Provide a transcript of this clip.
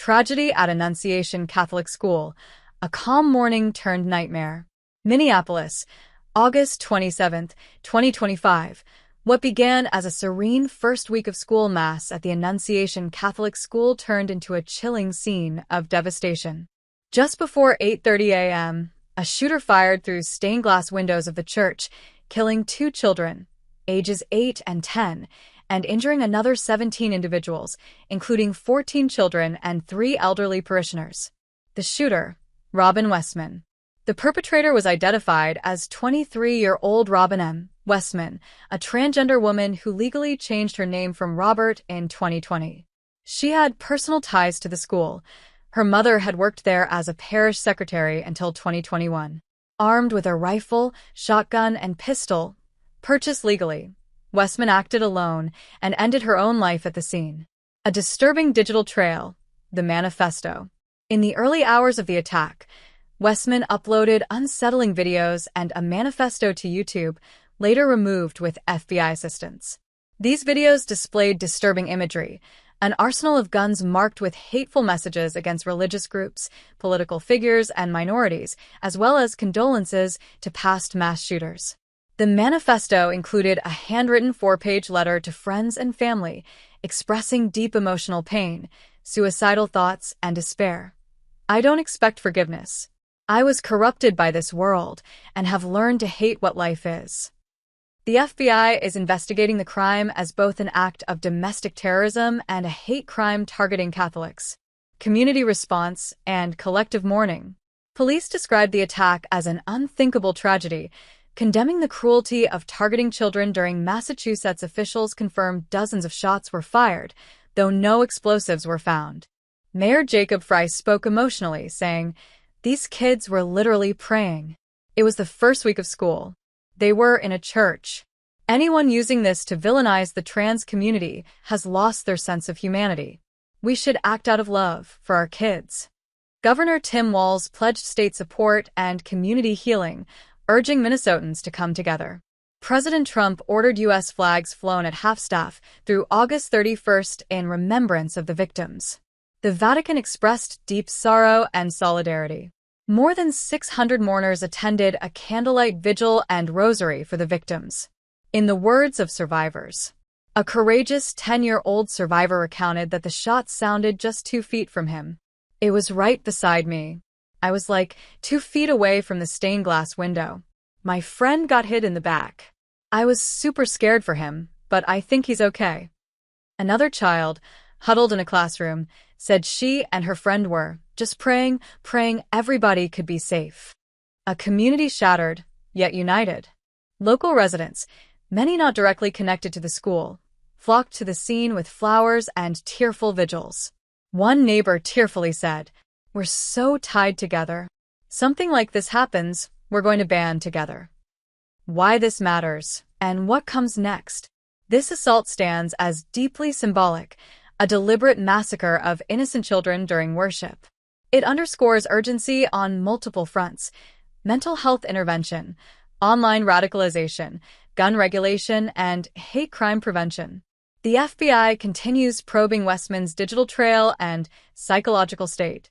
Tragedy at Annunciation Catholic School. A calm morning turned nightmare. Minneapolis, August 27, 2025. What began as a serene first week of school mass at the Annunciation Catholic School turned into a chilling scene of devastation. Just before 8:30 a.m., a shooter fired through stained glass windows of the church, killing 2 children, ages 8 and 10, and injuring another 17 individuals, including 14 children and 3 elderly parishioners. The shooter, Robin Westman. The perpetrator was identified as 23-year-old Robin M. Westman, a transgender woman who legally changed her name from Robert in 2020. She had personal ties to the school. Her mother had worked there as a parish secretary until 2021. Armed with a rifle, shotgun, and pistol, purchased legally, Westman acted alone and ended her own life at the scene. A disturbing digital trail, the manifesto. In the early hours of the attack, Westman uploaded unsettling videos and a manifesto to YouTube, later removed with FBI assistance. These videos displayed disturbing imagery, an arsenal of guns marked with hateful messages against religious groups, political figures, and minorities, as well as condolences to past mass shooters. The manifesto included a handwritten 4-page letter to friends and family, expressing deep emotional pain, suicidal thoughts, and despair. "I don't expect forgiveness. I was corrupted by this world and have learned to hate what life is." The FBI is investigating the crime as both an act of domestic terrorism and a hate crime targeting Catholics. Community response and collective mourning. Police described the attack as an unthinkable tragedy, condemning the cruelty of targeting children. During Massachusetts, officials confirmed dozens of shots were fired, though no explosives were found. Mayor Jacob Fry spoke emotionally, saying, "These kids were literally praying. It was the first week of school. They were in a church. Anyone using this to villainize the trans community has lost their sense of humanity. We should act out of love for our kids." Governor Tim Walz pledged state support and community healing, urging Minnesotans to come together. President Trump ordered U.S. flags flown at half-staff through August 31st in remembrance of the victims. The Vatican expressed deep sorrow and solidarity. More than 600 mourners attended a candlelight vigil and rosary for the victims. In the words of survivors, a courageous 10-year-old survivor recounted that the shots sounded just 2 feet from him. "It was right beside me. I was like 2 feet away from the stained glass window. My friend got hit in the back. I was super scared for him, but I think he's okay." Another child, huddled in a classroom, said she and her friend were just praying everybody could be safe. A community shattered, yet united. Local residents, many not directly connected to the school, flocked to the scene with flowers and tearful vigils. One neighbor tearfully said, "We're so tied together. Something like this happens, we're going to band together." Why this matters, and what comes next. This assault stands as deeply symbolic, a deliberate massacre of innocent children during worship. It underscores urgency on multiple fronts: mental health intervention, online radicalization, gun regulation, and hate crime prevention. The FBI continues probing Westman's digital trail and psychological state.